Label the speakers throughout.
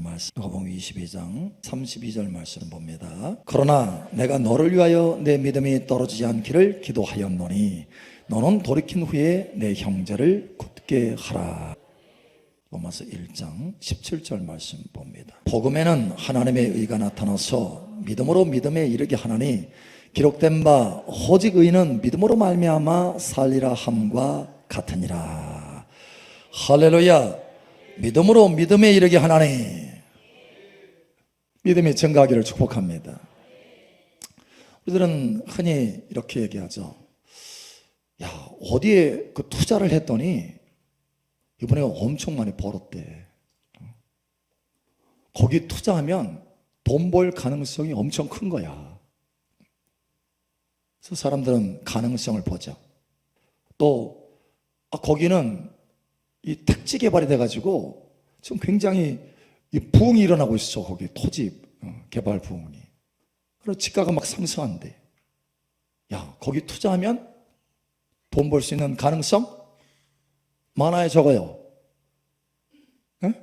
Speaker 1: 말씀, 누가복음 22장 32절 말씀 봅니다. 그러나 내가 너를 위하여 내 믿음이 떨어지지 않기를 기도하였노니 너는 돌이킨 후에 내 형제를 굳게 하라. 로마서 1장 17절 말씀 봅니다. 복음에는 하나님의 의가 나타나서 믿음으로 믿음에 이르게 하나니 기록된 바 오직 의인은 믿음으로 말미암아 살리라 함과 같으니라. 할렐루야. 믿음으로 믿음에 이르게 하나니 믿음이 증가하기를 축복합니다. 우리들은 흔히 이렇게 얘기하죠. 야, 어디에 그 투자를 했더니 이번에 엄청 많이 벌었대. 거기 투자하면 돈 벌 가능성이 엄청 큰 거야. 그래서 사람들은 가능성을 보죠. 또 거기는 이 택지 개발이 돼가지고 지금 굉장히 이 부흥이 일어나고 있어. 거기 토지 개발 부흥이. 그래서 지가가 막 상승한대. 야, 거기 투자하면 돈 벌 수 있는 가능성 많아요, 적어요? 네?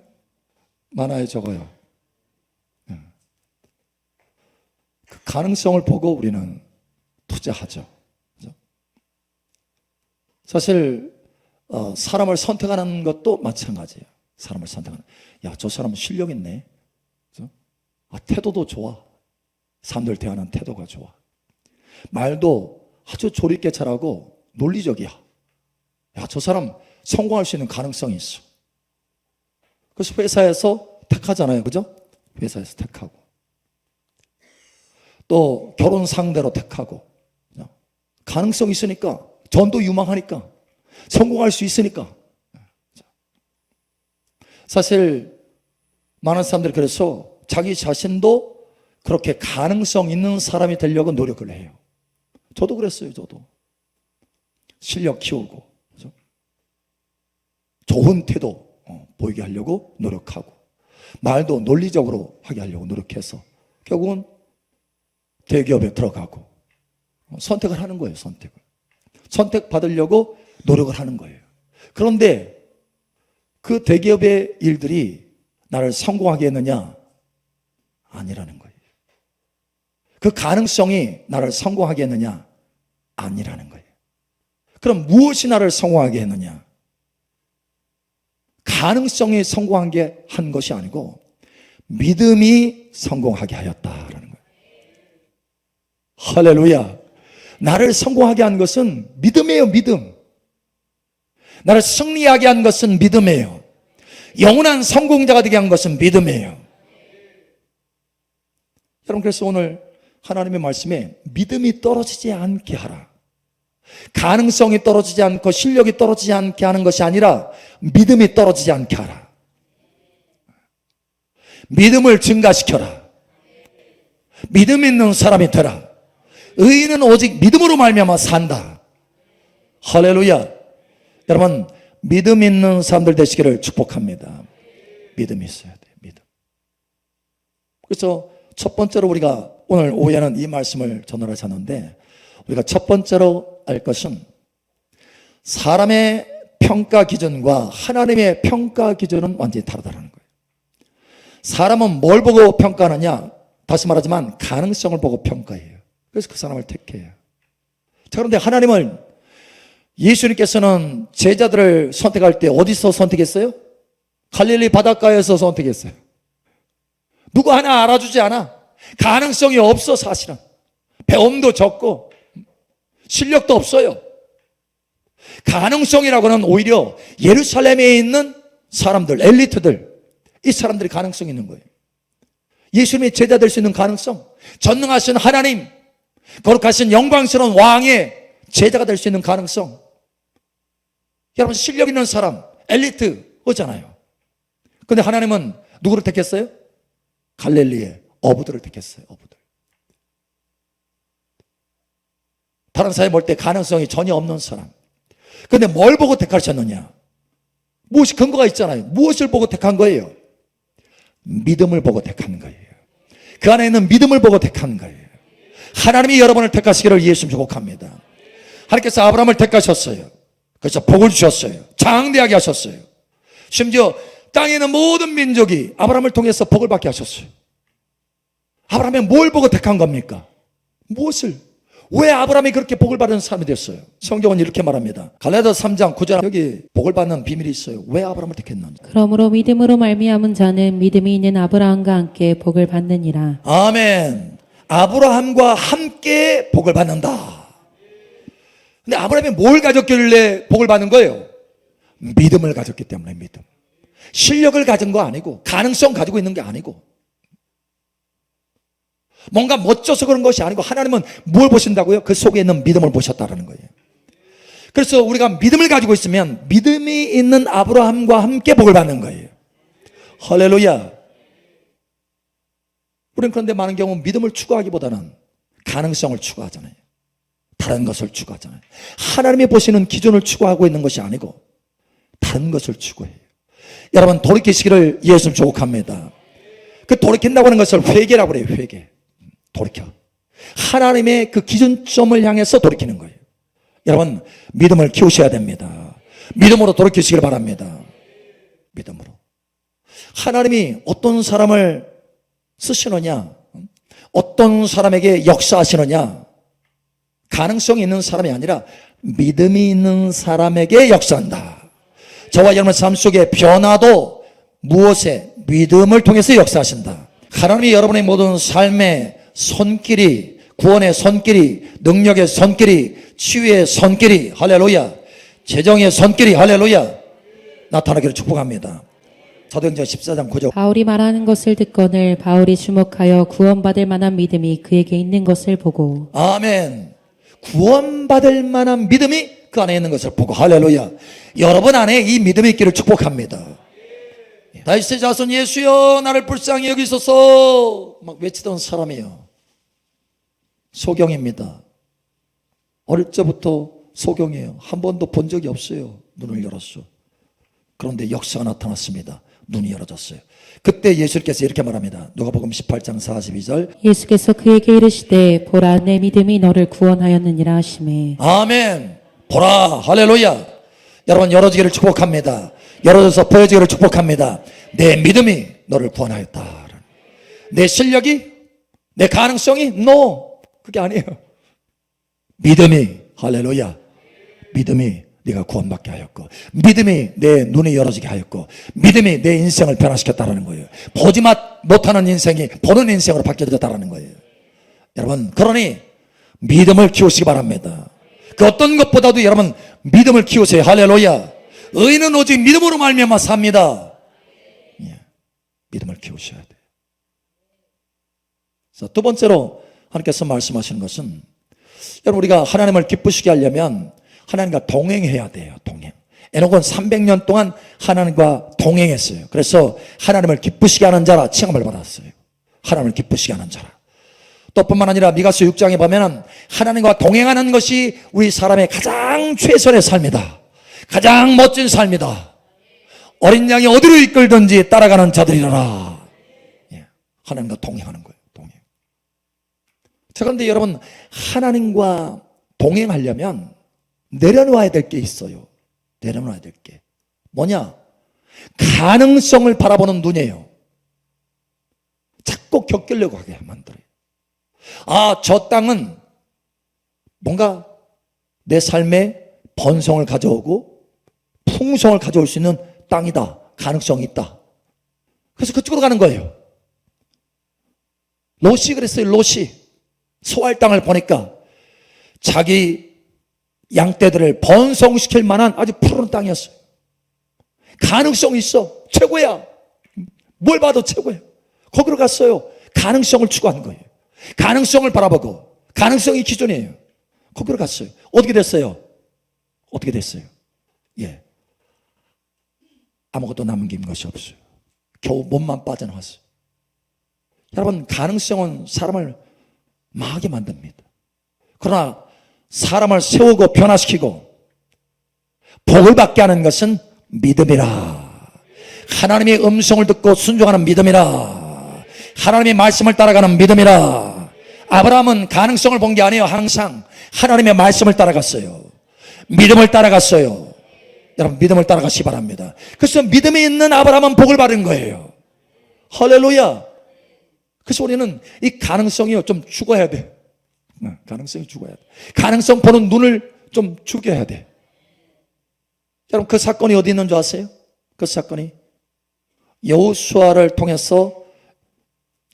Speaker 1: 많아요, 적어요? 네. 그 가능성을 보고 우리는 투자하죠. 그렇죠? 사실 사람을 선택하는 것도 마찬가지예요. 사람을 선택하는. 야, 저 사람은 실력 있네. 그렇죠? 태도도 좋아. 사람들 대하는 태도가 좋아. 말도 아주 조리 있게 잘하고 논리적이야. 야, 저 사람 성공할 수 있는 가능성이 있어. 그래서 회사에서 택하잖아요. 그죠? 회사에서 택하고. 또 결혼 상대로 택하고. 가능성이 있으니까, 전도 유망하니까, 성공할 수 있으니까. 사실 많은 사람들이 그래서 자기 자신도 그렇게 가능성 있는 사람이 되려고 노력을 해요. 저도 그랬어요. 저도 실력 키우고 그렇죠? 좋은 태도 보이게 하려고 노력하고 말도 논리적으로 하게 하려고 노력해서 결국은 대기업에 들어가고 선택을 하는 거예요. 선택받으려고 노력을 하는 거예요. 그런데 그 대기업의 일들이 나를 성공하게 했느냐? 아니라는 거예요. 그 가능성이 나를 성공하게 했느냐? 아니라는 거예요. 그럼 무엇이 나를 성공하게 했느냐? 가능성이 성공하게 한 것이 아니고 믿음이 성공하게 하였다라는 거예요. 할렐루야. 나를 성공하게 한 것은 믿음이에요. 믿음. 나를 승리하게 한 것은 믿음이에요. 영원한 성공자가 되게 한 것은 믿음이에요. 여러분, 그래서 오늘 하나님의 말씀에 믿음이 떨어지지 않게 하라. 가능성이 떨어지지 않고 실력이 떨어지지 않게 하는 것이 아니라 믿음이 떨어지지 않게 하라. 믿음을 증가시켜라. 믿음 있는 사람이 되라. 의인은 오직 믿음으로 말미암아 산다. 할렐루야. 여러분, 믿음 있는 사람들 되시기를 축복합니다. 믿음이 있어야 돼요. 믿음. 그래서 첫 번째로 우리가 오늘 오후에는 이 말씀을 전하셨는데 우리가 첫 번째로 알 것은 사람의 평가 기준과 하나님의 평가 기준은 완전히 다르다는 거예요. 사람은 뭘 보고 평가하느냐? 다시 말하지만 가능성을 보고 평가해요. 그래서 그 사람을 택해요. 자, 그런데 하나님은 예수님께서는 제자들을 선택할 때 어디서 선택했어요? 갈릴리 바닷가에서 선택했어요. 누구 하나 알아주지 않아. 가능성이 없어. 사실은 배움도 적고 실력도 없어요. 가능성이라고는 오히려 예루살렘에 있는 사람들, 엘리트들, 이 사람들이 가능성이 있는 거예요. 예수님이 제자 될 수 있는 가능성, 전능하신 하나님, 거룩하신 영광스러운 왕의 제자가 될 수 있는 가능성. 여러분, 실력 있는 사람, 엘리트잖아요. 그런데 하나님은 누구를 택했어요? 갈릴리의 어부들을 택했어요. 어부들. 다른 사람이 볼 때 가능성이 전혀 없는 사람. 그런데 뭘 보고 택하셨느냐? 무엇이 근거가 있잖아요. 무엇을 보고 택한 거예요? 믿음을 보고 택한 거예요. 그 안에 있는 믿음을 보고 택한 거예요. 하나님이 여러분을 택하시기를 예수님 축복합니다. 하나님께서 아브라함을 택하셨어요. 그래서 복을 주셨어요. 장대하게 하셨어요. 심지어 땅에 있는 모든 민족이 아브라함을 통해서 복을 받게 하셨어요. 아브라함이 뭘 보고 택한 겁니까? 무엇을? 왜 아브라함이 그렇게 복을 받은 사람이 됐어요? 성경은 이렇게 말합니다. 갈라디아서 3장 9절 여기 복을 받는 비밀이 있어요. 왜 아브라함을 택했는지.
Speaker 2: 그러므로 믿음으로 말미암은 자는 믿음이 있는 아브라함과 함께 복을 받느니라.
Speaker 1: 아멘. 아브라함과 함께 복을 받는다. 근데 아브라함이 뭘 가졌길래 복을 받는 거예요? 믿음을 가졌기 때문에. 믿음. 실력을 가진 거 아니고, 가능성 가지고 있는 게 아니고, 뭔가 멋져서 그런 것이 아니고, 하나님은 뭘 보신다고요? 그 속에 있는 믿음을 보셨다는 거예요. 그래서 우리가 믿음을 가지고 있으면 믿음이 있는 아브라함과 함께 복을 받는 거예요. 할렐루야. 우리는 그런데 많은 경우 믿음을 추구하기보다는 가능성을 추구하잖아요. 다른 것을 추구하잖아요. 하나님이 보시는 기준을 추구하고 있는 것이 아니고 다른 것을 추구해요. 여러분, 돌이키시기를 예수님 축복합니다. 그 돌이킨다고 하는 것을 회개라고 그래요. 회개. 돌이켜. 하나님의 그 기준점을 향해서 돌이키는 거예요. 여러분, 믿음을 키우셔야 됩니다. 믿음으로 돌이키시길 바랍니다. 믿음으로. 하나님이 어떤 사람을 쓰시느냐, 어떤 사람에게 역사하시느냐, 가능성이 있는 사람이 아니라 믿음이 있는 사람에게 역사한다. 저와 여러분의 삶 속에 변화도 무엇에? 믿음을 통해서 역사하신다. 하나님이 여러분의 모든 삶의 손길이, 구원의 손길이, 능력의 손길이, 치유의 손길이, 할렐루야, 재정의 손길이, 할렐루야, 나타나기를 축복합니다. 사도행전 14장 9절.
Speaker 2: 바울이 말하는 것을 듣거늘 바울이 주목하여 구원받을 만한 믿음이 그에게 있는 것을 보고.
Speaker 1: 아멘. 구원받을 만한 믿음이 그 안에 있는 것을 보고, 할렐루야. 여러분 안에 이 믿음이 있기를 축복합니다. 다윗의 자손 예수여 나를 불쌍히 여기소서 막 외치던 사람이요, 소경입니다. 어릴 적부터 소경이에요. 한 번도 본 적이 없어요. 눈을 열었어. 그런데 역사가 나타났습니다. 눈이 열어졌어요. 그때 예수께서 이렇게 말합니다. 누가복음 18장 42절.
Speaker 2: 예수께서 그에게 이르시되 보라 내 믿음이 너를 구원하였느니라 하시매.
Speaker 1: 아멘. 보라, 할렐루야. 여러분, 열어지기를 축복합니다. 열어져서 보여지기를 축복합니다. 내 믿음이 너를 구원하였다. 내 실력이, 내 가능성이 no, 그게 아니에요. 믿음이, 할렐루야, 믿음이 네가 구원받게 하였고, 믿음이 내 눈이 열어지게 하였고, 믿음이 내 인생을 변화시켰다는 거예요. 보지 못하는 인생이 보는 인생으로 바뀌어졌다는 거예요. 여러분, 그러니 믿음을 키우시기 바랍니다. 그 어떤 것보다도 여러분 믿음을 키우세요. 할렐루야. 의인은 오직 믿음으로 말미암아 삽니다. 예, 믿음을 키우셔야 돼요. 그래서 두 번째로 하나님께서 말씀하시는 것은, 여러분, 우리가 하나님을 기쁘시게 하려면 하나님과 동행해야 돼요. 동행. 에녹은 300년 동안 하나님과 동행했어요. 그래서 하나님을 기쁘시게 하는 자라 칭함을 받았어요. 하나님을 기쁘시게 하는 자라. 또 뿐만 아니라 미가서 6장에 보면 하나님과 동행하는 것이 우리 사람의 가장 최선의 삶이다. 가장 멋진 삶이다. 어린 양이 어디로 이끌든지 따라가는 자들이라. 예, 하나님과 동행하는 거예요. 동행. 자, 그런데 여러분, 하나님과 동행하려면 내려놓아야 될 게 있어요. 내려놓아야 될 게 뭐냐? 가능성을 바라보는 눈이에요. 자꾸 겪으려고 하게 만들어요. 아, 저 땅은 뭔가 내 삶에 번성을 가져오고 풍성을 가져올 수 있는 땅이다. 가능성이 있다. 그래서 그쪽으로 가는 거예요. 롯이 그랬어요. 롯이 소알 땅을 보니까 자기 양떼들을 번성시킬 만한 아주 푸른 땅이었어요. 가능성이 있어. 최고야. 뭘 봐도 최고야. 거기로 갔어요. 가능성을 추구하는 거예요. 가능성을 바라보고, 가능성이 기준이에요. 거기로 갔어요. 어떻게 됐어요? 어떻게 됐어요? 예, 아무것도 남긴 것이 없어요. 겨우 몸만 빠져나왔어요. 여러분, 가능성은 사람을 망하게 만듭니다. 그러나 사람을 세우고 변화시키고 복을 받게 하는 것은 믿음이라. 하나님의 음성을 듣고 순종하는 믿음이라. 하나님의 말씀을 따라가는 믿음이라. 아브라함은 가능성을 본 게 아니에요. 항상 하나님의 말씀을 따라갔어요. 믿음을 따라갔어요. 여러분 믿음을 따라가시기 바랍니다. 그래서 믿음이 있는 아브라함은 복을 받은 거예요. 할렐루야. 그래서 우리는 이 가능성이 좀 죽어야 돼. 가능성이 죽어야 돼. 가능성 보는 눈을 좀 죽여야 돼. 여러분 그 사건이 어디 있는 줄 아세요? 그 사건이 여호수아를 통해서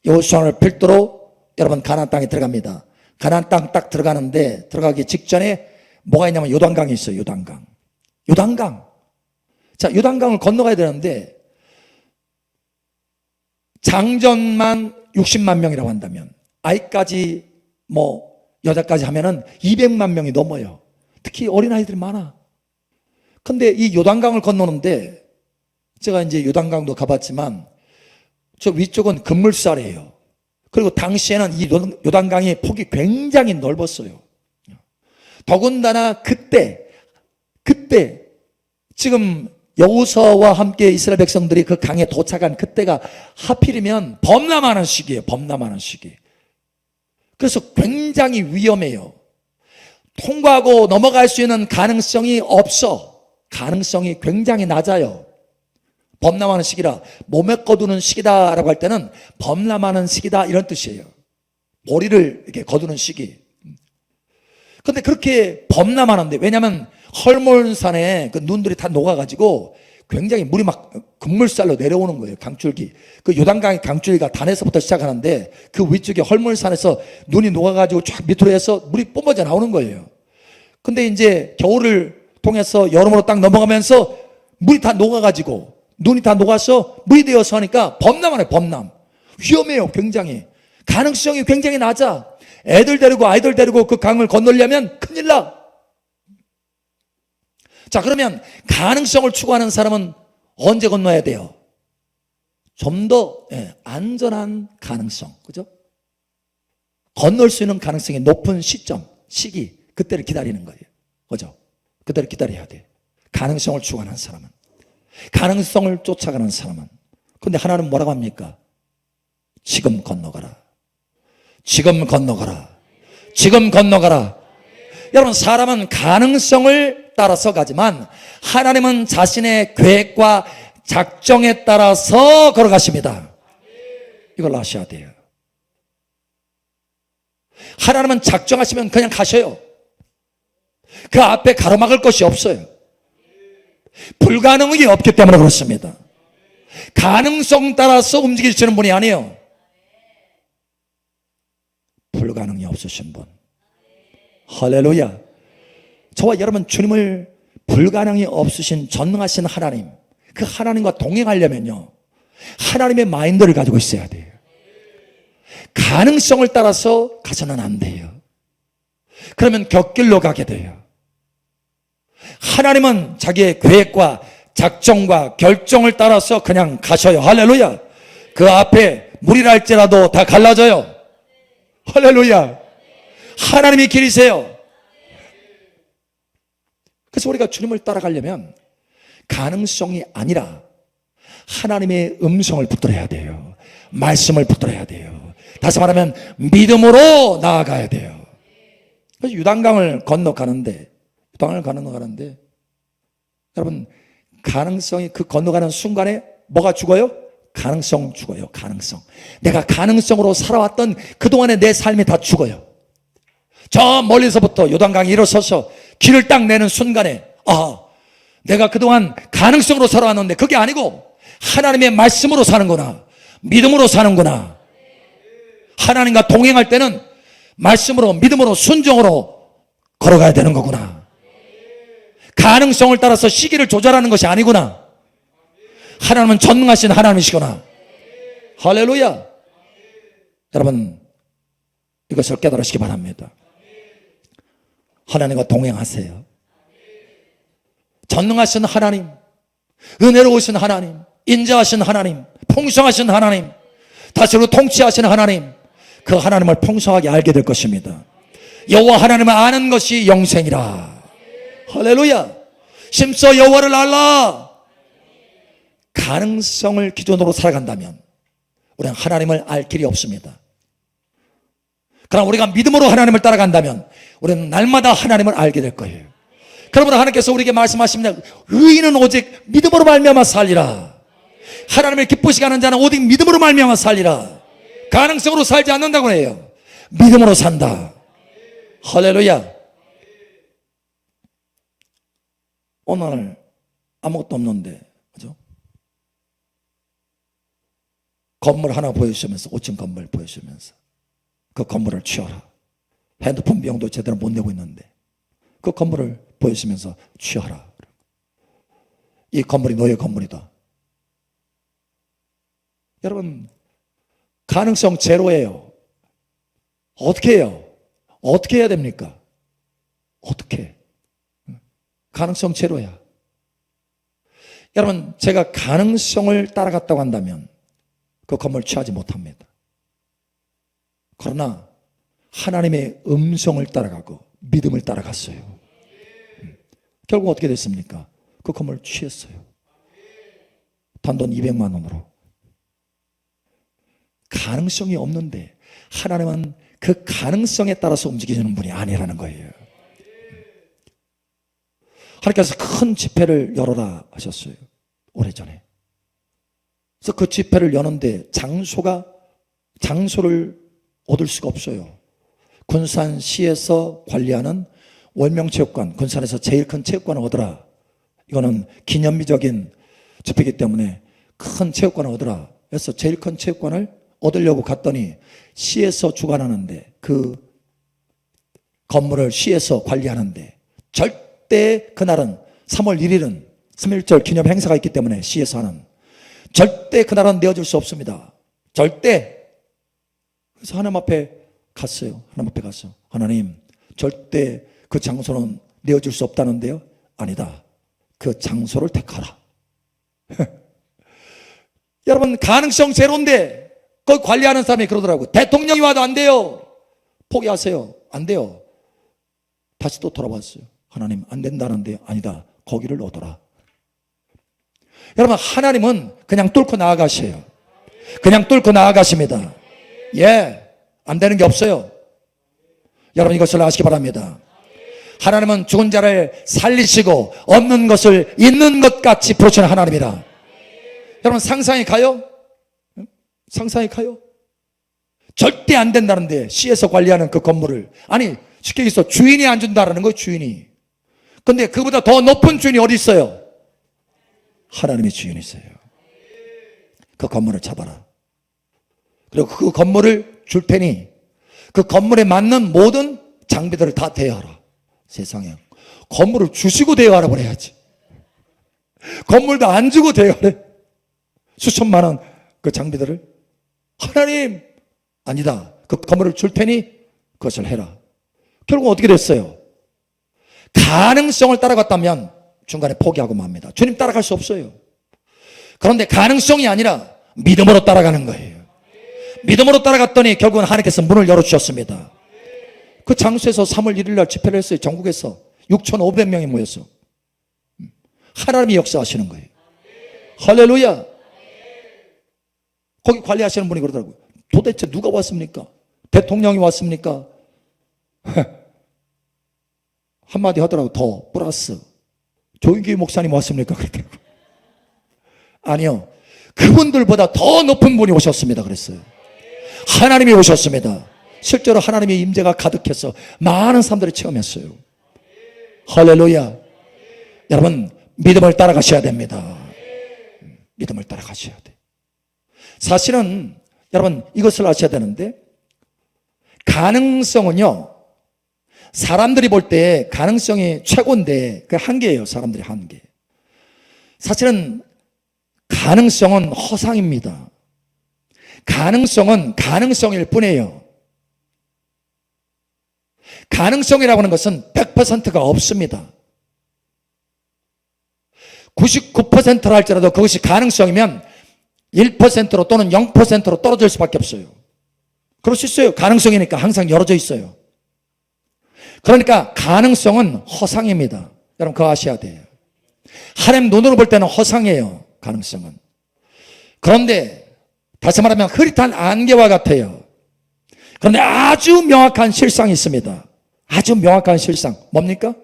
Speaker 1: 여호수아를 필두로 여러분 가나안 땅에 들어갑니다. 가나안 땅 딱 들어가는데 들어가기 직전에 뭐가 있냐면 요단강이 있어요. 요단강. 자, 요단강을 건너가야 되는데 장전만 60만 명이라고 한다면 아이까지 뭐 여자까지 하면은 200만 명이 넘어요. 특히 어린아이들이 많아. 근데 이 요단강을 건너는데 제가 이제 요단강도 가봤지만 저 위쪽은 급물살이에요. 그리고 당시에는 이 요단강의 폭이 굉장히 넓었어요. 더군다나 그때 지금 여호수아와 함께 이스라엘 백성들이 그 강에 도착한 그때가 하필이면 범람하는 시기예요. 범람하는 시기. 그래서 굉장히 위험해요. 통과하고 넘어갈 수 있는 가능성이 없어. 가능성이 굉장히 낮아요. 범람하는 시기라 몸에 거두는 시기다라고 할 때는 범람하는 시기다 이런 뜻이에요. 머리를 이렇게 거두는 시기. 근데 그렇게 범람하는데 왜냐하면 헐몬산에 그 눈들이 다 녹아가지고 굉장히 물이 막 급물살로 내려오는 거예요. 강줄기. 그 요단강의 강줄기가 단에서부터 시작하는데 그 위쪽에 헐몬산에서 눈이 녹아가지고 쫙 밑으로 해서 물이 뿜어져 나오는 거예요. 근데 이제 겨울을 통해서 여름으로 딱 넘어가면서 물이 다 녹아가지고 눈이 다 녹아서 물이 되어서 하니까 범람하네. 범람. 위험해요. 굉장히. 가능성이 굉장히 낮아. 애들 데리고 아이들 데리고 그 강을 건너려면 큰일 나. 자, 그러면 가능성을 추구하는 사람은 언제 건너야 돼요? 좀 더 안전한 가능성, 그죠? 건널 수 있는 가능성이 높은 시점, 시기, 그때를 기다리는 거예요. 그죠? 그때를 기다려야 돼. 가능성을 추구하는 사람은. 가능성을 쫓아가는 사람은. 근데 하나는 뭐라고 합니까? 지금 건너가라. 지금 건너가라. 지금 건너가라. 여러분, 사람은 가능성을 따라서 가지만 하나님은 자신의 계획과 작정에 따라서 걸어가십니다. 이걸 아셔야 돼요. 하나님은 작정하시면 그냥 가셔요. 그 앞에 가로막을 것이 없어요. 불가능이 없기 때문에 그렇습니다. 가능성 따라서 움직이시는 분이 아니에요. 불가능이 없으신 분. 할렐루야. 저와 여러분 주님을 불가능이 없으신 전능하신 하나님, 그 하나님과 동행하려면요 하나님의 마인드를 가지고 있어야 돼요. 가능성을 따라서 가서는 안 돼요. 그러면 곁길로 가게 돼요. 하나님은 자기의 계획과 작정과 결정을 따라서 그냥 가셔요. 할렐루야. 그 앞에 물이라 할지라도 다 갈라져요. 할렐루야. 하나님이 길이세요. 그래서 우리가 주님을 따라가려면 가능성이 아니라 하나님의 음성을 붙들어야 돼요. 말씀을 붙들어야 돼요. 다시 말하면 믿음으로 나아가야 돼요. 그래서 유단강을 건너가는데 여러분 가능성이 그 건너가는 순간에 뭐가 죽어요? 가능성 죽어요. 가능성. 내가 가능성으로 살아왔던 그동안의 내 삶이 다 죽어요. 저 멀리서부터 요단강에 일어서서 길을 딱 내는 순간에 내가 그동안 가능성으로 살아왔는데 그게 아니고 하나님의 말씀으로 사는구나. 믿음으로 사는구나. 하나님과 동행할 때는 말씀으로 믿음으로 순종으로 걸어가야 되는 거구나. 가능성을 따라서 시기를 조절하는 것이 아니구나. 하나님은 전능하신 하나님이시구나. 할렐루야. 여러분 이것을 깨달으시기 바랍니다. 하나님과 동행하세요. 전능하신 하나님, 은혜로우신 하나님, 인자하신 하나님, 풍성하신 하나님, 다스리고 통치하시는 하나님, 그 하나님을 풍성하게 알게 될 것입니다. 여호와 하나님을 아는 것이 영생이라. 할렐루야. 심써 여호와를 알라. 가능성을 기준으로 살아간다면 우리는 하나님을 알 길이 없습니다. 그러나 우리가 믿음으로 하나님을 따라간다면 우리는 날마다 하나님을 알게 될 거예요. 그러므로 하나님께서 우리에게 말씀하십니다. 의인은 오직 믿음으로 말미암아 살리라. 하나님을 기쁘시게 하는 자는 오직 믿음으로 말미암아 살리라. 가능성으로 살지 않는다고 해요. 믿음으로 산다. 할렐루야. 오늘 아무것도 없는데, 그죠? 건물 하나 보여주시면서, 5층 건물 보여주시면서 그 건물을 취하라. 핸드폰 비용도 제대로 못 내고 있는데 그 건물을 보여주시면서 취하라. 이 건물이 너의 건물이다. 여러분, 가능성 제로예요. 어떻게 해요? 어떻게 해야 됩니까? 어떻게? 가능성 제로야. 여러분, 제가 가능성을 따라갔다고 한다면 그 건물 취하지 못합니다. 그러나 하나님의 음성을 따라가고 믿음을 따라갔어요. 결국 어떻게 됐습니까? 그 건물 취했어요. 단돈 200만 원으로. 가능성이 없는데 하나님은 그 가능성에 따라서 움직이시는 분이 아니라는 거예요. 하나님께서 큰 집회를 열어라 하셨어요. 오래전에. 그래서 그 집회를 여는데 장소를 얻을 수가 없어요. 군산시에서 관리하는 월명체육관, 군산에서 제일 큰 체육관을 얻으라. 이거는 기념비적인 집회이기 때문에 큰 체육관을 얻으라. 그래서 제일 큰 체육관을 얻으려고 갔더니 시에서 주관하는데, 그 건물을 시에서 관리하는데 절대 그날은 3월 1일은 3.1절 기념 행사가 있기 때문에 시에서 하는, 절대 그날은 내어줄 수 없습니다. 절대. 그래서 하나님 앞에 갔어요. 하나님 앞에 가서, 하나님, 절대 그 장소는 내어줄 수 없다는데요. 아니다. 그 장소를 택하라. 여러분, 가능성 제로인데 그 관리하는 사람이 그러더라고요. 대통령이 와도 안 돼요. 포기하세요. 안 돼요. 다시 또 돌아왔어요. 하나님, 안 된다는데. 아니다. 거기를 얻어라. 여러분, 하나님은 그냥 뚫고 나아가셔요. 그냥 뚫고 나아가십니다. 예, 안 되는 게 없어요. 여러분, 이것을 아시기 바랍니다. 하나님은 죽은 자를 살리시고 없는 것을 있는 것 같이 부르시는 하나님이다. 여러분, 상상이 가요? 상상이 가요? 절대 안 된다는데 시에서 관리하는 그 건물을, 아니 쉽게 얘기해서 주인이 안 준다라는 거예요. 주인이. 근데 그보다 더 높은 주인이 어디 있어요? 하나님의 주인이 있어요. 그 건물을 잡아라. 그리고 그 건물을 줄 테니 그 건물에 맞는 모든 장비들을 다 대여하라. 세상에, 건물을 주시고 대여하라 그래야지. 건물도 안 주고 대여하래. 수천만 원 그 장비들을. 하나님, 아니다. 그 건물을 줄 테니 그것을 해라. 결국 어떻게 됐어요? 가능성을 따라갔다면 중간에 포기하고 맙니다. 주님 따라갈 수 없어요. 그런데 가능성이 아니라 믿음으로 따라가는 거예요. 믿음으로 따라갔더니 결국은 하나님께서 문을 열어주셨습니다. 그 장소에서 3월 1일 날 집회를 했어요. 전국에서 6,500명이 모였어. 하나님이 역사하시는 거예요. 할렐루야. 거기 관리하시는 분이 그러더라고요. 도대체 누가 왔습니까? 대통령이 왔습니까? 한마디 하더라고. 더 플러스 조인규 목사님 왔습니까? 그랬더라고요. 아니요, 그분들보다 더 높은 분이 오셨습니다. 그랬어요. 하나님이 오셨습니다. 실제로 하나님의 임재가 가득해서 많은 사람들이 체험했어요. 할렐루야. 여러분, 믿음을 따라가셔야 됩니다. 믿음을 따라가셔야 돼. 사실은 여러분, 이것을 아셔야 되는데, 가능성은요, 사람들이 볼 때 가능성이 최고인데 그 한계예요. 사람들이 한계. 사실은 가능성은 허상입니다. 가능성은 가능성일 뿐이에요. 가능성이라고 하는 것은 100%가 없습니다. 99%라 할지라도 그것이 가능성이면 1%로 또는 0%로 떨어질 수밖에 없어요. 그럴 수 있어요. 가능성이니까 항상 열어져 있어요. 그러니까 가능성은 허상입니다. 여러분, 그거 아셔야 돼요. 하나님 눈으로 볼 때는 허상이에요. 가능성은. 그런데 다시 말하면 흐릿한 안개와 같아요. 그런데 아주 명확한 실상이 있습니다. 아주 명확한 실상. 뭡니까?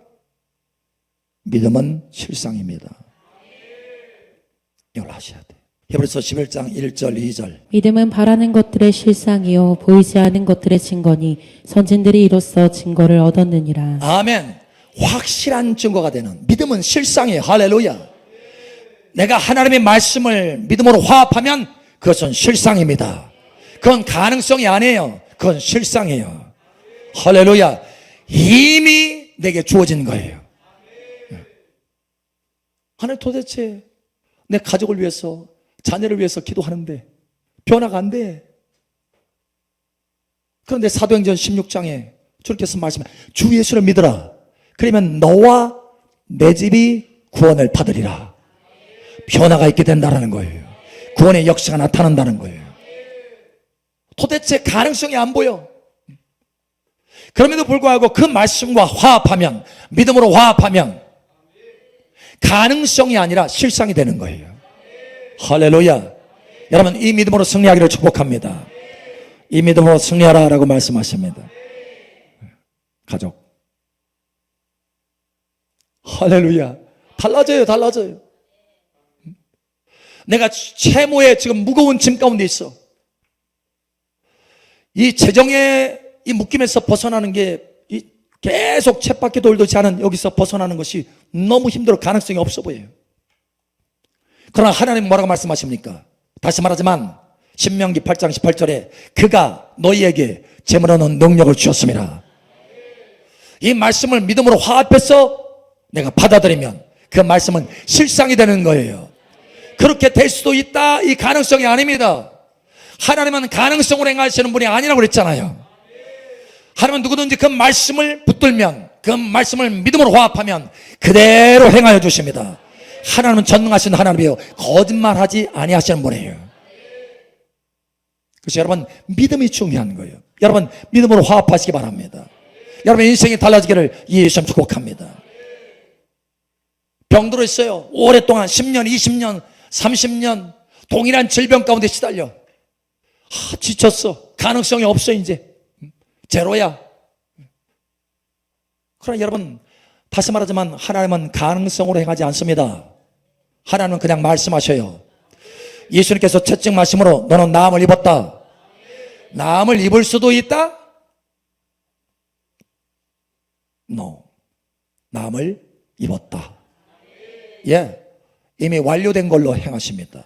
Speaker 1: 믿음은 실상입니다. 이걸 하셔야 돼요. 히브리서 11장 1절 2절.
Speaker 2: 믿음은 바라는 것들의 실상이요 보이지 않는 것들의 증거니 선진들이 이로써 증거를 얻었느니라.
Speaker 1: 아멘. 확실한 증거가 되는 믿음은 실상이에요. 할렐루야. 내가 하나님의 말씀을 믿음으로 화합하면 그것은 실상입니다. 그건 가능성이 아니에요. 그건 실상이에요. 할렐루야. 이미 내게 주어진 거예요. 하나님, 도대체 내 가족을 위해서, 자녀를 위해서 기도하는데 변화가 안 돼. 그런데 사도행전 16장에 주님께서 말씀해, 주 예수를 믿으라. 그러면 너와 내 집이 구원을 받으리라. 변화가 있게 된다는 거예요. 구원의 역사가 나타난다는 거예요. 도대체 가능성이 안 보여. 그럼에도 불구하고 그 말씀과 화합하면, 믿음으로 화합하면 가능성이 아니라 실상이 되는 거예요. 할렐루야. 여러분, 이 믿음으로 승리하기를 축복합니다. 이 믿음으로 승리하라라고 말씀하십니다. 가족. 할렐루야. 달라져요. 달라져요. 내가 채무에 지금 무거운 짐 가운데 있어. 이 재정의 이 묶임에서 벗어나는 게 계속 쳇바퀴 돌듯이 하는 여기서 벗어나는 것이 너무 힘들어. 가능성이 없어 보여요. 그러나 하나님 뭐라고 말씀하십니까? 다시 말하지만 신명기 8장 18절에 그가 너희에게 재물 얻는 능력을 주셨습니다. 이 말씀을 믿음으로 화합해서 내가 받아들이면 그 말씀은 실상이 되는 거예요. 그렇게 될 수도 있다, 이 가능성이 아닙니다. 하나님은 가능성으로 행하시는 분이 아니라고 그랬잖아요. 하나님은 누구든지 그 말씀을 붙들면, 그 말씀을 믿음으로 화합하면 그대로 행하여 주십니다. 하나님은 전능하신 하나님이에요. 거짓말하지 아니하시는 분이에요. 그래서 여러분, 믿음이 중요한 거예요. 여러분, 믿음으로 화합하시기 바랍니다. 여러분 인생이 달라지기를 예수님 축복합니다. 병들어 있어요. 오랫동안 10년, 20년, 30년 동일한 질병 가운데 시달려. 지쳤어. 가능성이 없어. 이제 제로야. 그러나 여러분, 다시 말하지만 하나님은 가능성으로 행하지 않습니다. 하나님은 그냥 말씀하셔요. 예수님께서 채찍 말씀으로 너는 나음을 입었다. 나음을 입을 수도 있다? No. 나음을 입었다. 예, 이미 완료된 걸로 행하십니다.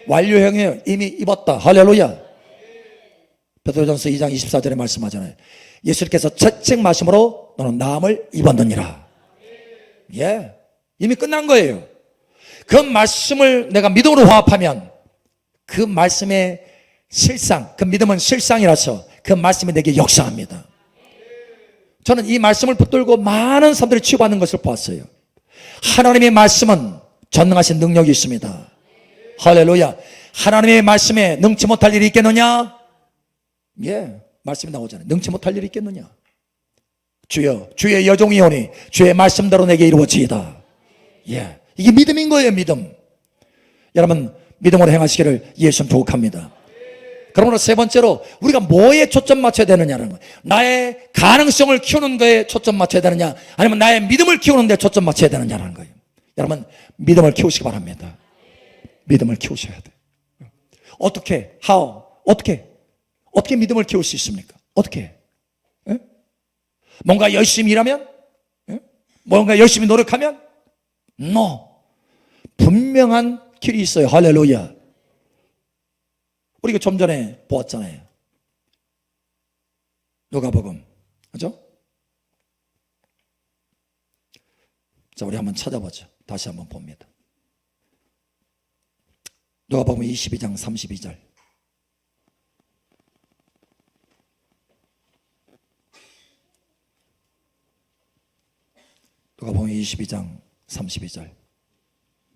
Speaker 1: 완료형이에요. 이미 입었다. 할렐루야. 베드로전서 2장 24절에 말씀하잖아요. 예수님께서 채찍 마심으로 너는 나음을 입었느니라. 예, 이미 끝난 거예요. 그 말씀을 내가 믿음으로 화합하면 그 말씀의 실상, 그 믿음은 실상이라서 그 말씀이 내게 역사합니다. 저는 이 말씀을 붙들고 많은 사람들이 치유받는 것을 보았어요. 하나님의 말씀은 전능하신 능력이 있습니다. 할렐루야. 하나님의 말씀에 능치 못할 일이 있겠느냐? 예, 말씀이 나오잖아요. 능치 못할 일이 있겠느냐? 주여, 주의 여종이오니 주의 말씀대로 내게 이루어지이다. 예, 이게 믿음인 거예요. 믿음. 여러분, 믿음으로 행하시기를 예수님 축복합니다. 그러므로 세 번째로 우리가 뭐에 초점 맞춰야 되느냐는 거예요. 나의 가능성을 키우는 거에 초점 맞춰야 되느냐, 아니면 나의 믿음을 키우는 데 초점 맞춰야 되느냐는 거예요. 여러분, 믿음을 키우시기 바랍니다. 믿음을 키우셔야 돼요. 어떻게? How? 어떻게 믿음을 키울 수 있습니까? 어떻게? 예? 뭔가 열심히 일하면? 예? 뭔가 열심히 노력하면? No. 분명한 길이 있어요. 할렐루야. 우리가 좀 전에 보았잖아요. 누가복음, 그죠? 자, 우리 한번 찾아보죠. 다시 한번 봅니다. 누가복음 22장 32절. 누가복음 22장 32절.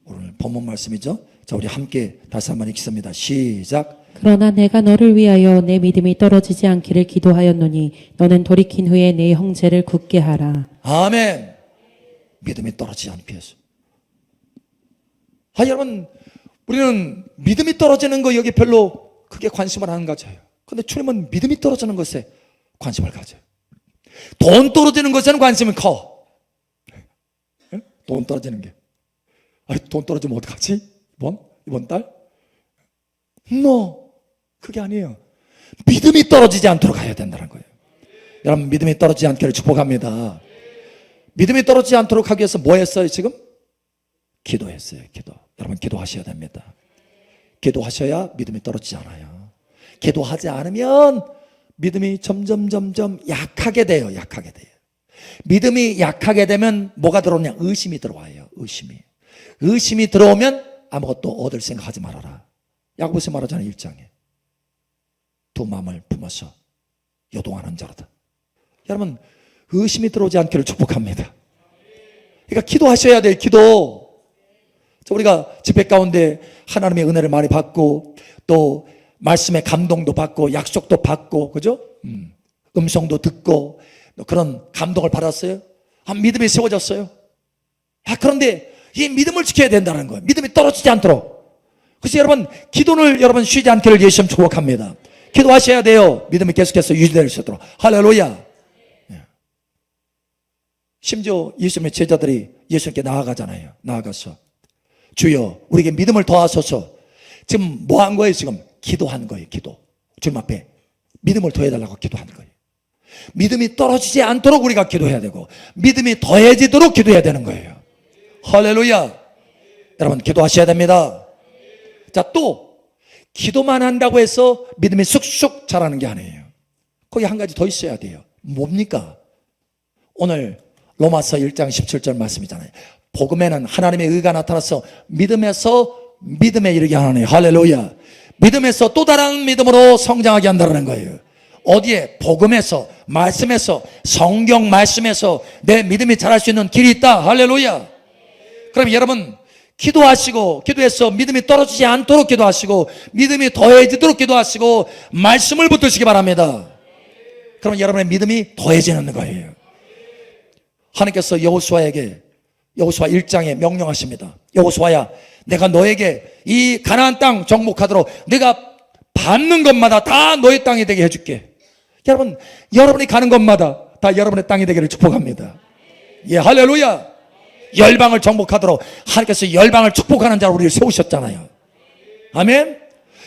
Speaker 1: 오늘 본문 말씀이죠. 자, 우리 함께 다시 한번 읽습니다. 시작.
Speaker 2: 그러나 내가 너를 위하여 내 믿음이 떨어지지 않기를 기도하였노니 너는 돌이킨 후에 내 형제를 굳게 하라.
Speaker 1: 아멘. 믿음이 떨어지지 않기 위해서. 여러분, 우리는 믿음이 떨어지는 거 여기 별로 크게 관심을 안 가져요. 근데 주님은 믿음이 떨어지는 것에 관심을 가져요. 돈 떨어지는 것에는 관심이 커. 돈 떨어지는 게. 아니, 돈 떨어지면 어떡하지? 이번 달? 그게 아니에요. 믿음이 떨어지지 않도록 가야 된다는 거예요. 여러분, 믿음이 떨어지지 않기를 축복합니다. 믿음이 떨어지지 않도록 하기 위해서 뭐 했어요 지금? 기도했어요. 기도. 여러분, 기도하셔야 됩니다. 기도하셔야 믿음이 떨어지지 않아요. 기도하지 않으면 믿음이 점점 약하게 돼요. 믿음이 약하게 되면 뭐가 들어오냐? 의심이 들어와요. 의심이 들어오면 아무것도 얻을 생각하지 말아라. 야고보서 말하잖아요. 1장에 두 마음을 품어서 요동하는 자로다. 여러분, 의심이 들어오지 않기를 축복합니다. 그러니까 기도하셔야 돼요. 기도. 우리가 집회 가운데 하나님의 은혜를 많이 받고 또 말씀의 감동도 받고 약속도 받고, 그죠? 음성도 듣고 그런 감동을 받았어요. 믿음이 세워졌어요. 그런데 이 믿음을 지켜야 된다는 거예요. 믿음이 떨어지지 않도록. 그래서 여러분, 기도를 여러분 쉬지 않기를 예수님 축복합니다. 기도하셔야 돼요. 믿음이 계속해서 유지될 수 있도록. 할렐루야. 심지어 예수님의 제자들이 예수님께 나아가잖아요. 나아가서 주여 우리에게 믿음을 더하소서. 지금 뭐 한 거예요? 지금 기도한 거예요. 기도. 주님 앞에 믿음을 더해달라고 기도하는 거예요. 믿음이 떨어지지 않도록 우리가 기도해야 되고 믿음이 더해지도록 기도해야 되는 거예요. 할렐루야. 여러분, 기도하셔야 됩니다. 자, 또 기도만 한다고 해서 믿음이 쑥쑥 자라는 게 아니에요. 거기 한 가지 더 있어야 돼요. 뭡니까? 오늘 로마서 1장 17절 말씀이잖아요. 복음에는 하나님의 의가 나타나서 믿음에서 믿음에 이르게 하나니. 할렐루야. 믿음에서 또 다른 믿음으로 성장하게 한다는 거예요. 어디에? 복음에서, 말씀에서, 성경 말씀에서 내 믿음이 자랄 수 있는 길이 있다. 할렐루야. 그럼 여러분, 기도하시고 기도해서 믿음이 떨어지지 않도록 기도하시고 믿음이 더해지도록 기도하시고 말씀을 붙드시기 바랍니다. 그러면 여러분의 믿음이 더해지는 거예요. 하나님께서 여호수아 1장에 명령하십니다. 여호수아야, 내가 너에게 이 가나안 땅 정복하도록 내가 받는 것마다 다 너의 땅이 되게 해줄게. 여러분, 여러분이 가는 것마다 다 여러분의 땅이 되기를 축복합니다. 예, 할렐루야. 열방을 정복하도록 하나님께서 열방을 축복하는 자로 우리를 세우셨잖아요. 아멘.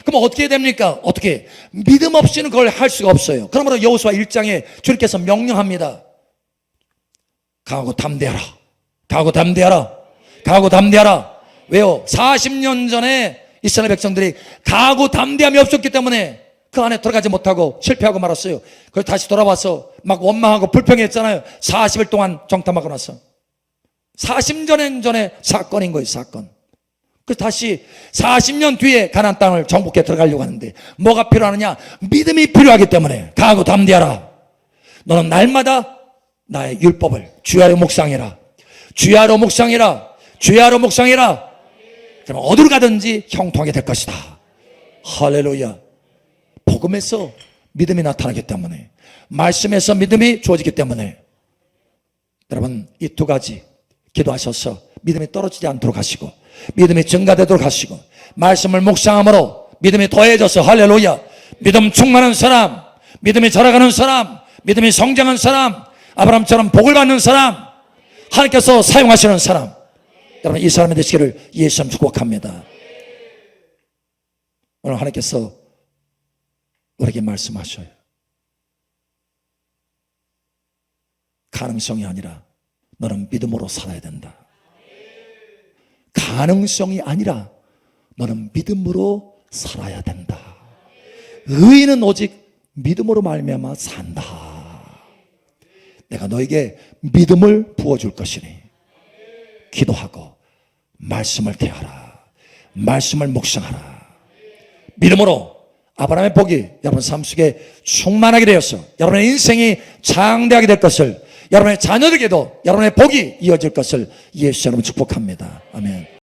Speaker 1: 그럼 어떻게 됩니까? 어떻게? 믿음 없이는 그걸 할 수가 없어요. 그러므로 여호수아 1장에 주님께서 명령합니다. 강하고 담대하라. 강하고 담대하라. 강하고 담대하라. 왜요? 40년 전에 이스라엘 백성들이 강하고 담대함이 없었기 때문에 그 안에 들어가지 못하고 실패하고 말았어요. 그래서 다시 돌아와서 막 원망하고 불평했잖아요. 40일 동안 정탐하고 나서. 40년 전에 사건인 거예요. 사건. 그래서 다시 40년 뒤에 가나안 땅을 정복해 들어가려고 하는데 뭐가 필요하느냐? 믿음이 필요하기 때문에 강하고 담대하라. 너는 날마다 나의 율법을 주야로 묵상해라. 주야로 묵상해라. 주야로 묵상해라. 그럼 어디로 가든지 형통하게 될 것이다. 할렐루야. 복음에서 믿음이 나타나기 때문에, 말씀에서 믿음이 주어지기 때문에 여러분, 이 두 가지 기도하셔서 믿음이 떨어지지 않도록 하시고 믿음이 증가되도록 하시고 말씀을 묵상함으로 믿음이 더해져서, 할렐루야, 믿음 충만한 사람, 믿음이 자라가는 사람, 믿음이 성장한 사람, 아브라함처럼 복을 받는 사람, 하나님께서 사용하시는 사람, 여러분 이 사람이 되시기를 예수님 축복합니다. 오늘 하나님께서 우리에게 말씀하셔요. 가능성이 아니라 너는 믿음으로 살아야 된다. 가능성이 아니라 너는 믿음으로 살아야 된다. 의인은 오직 믿음으로 말미암아 산다. 내가 너에게 믿음을 부어줄 것이니 기도하고 말씀을 대하라. 말씀을 묵상하라. 믿음으로 아브라함의 복이 여러분 삶 속에 충만하게 되어서 여러분의 인생이 장대하게 될 것을, 여러분의 자녀들에게도 여러분의 복이 이어질 것을 예수 여러분 축복합니다. 아멘.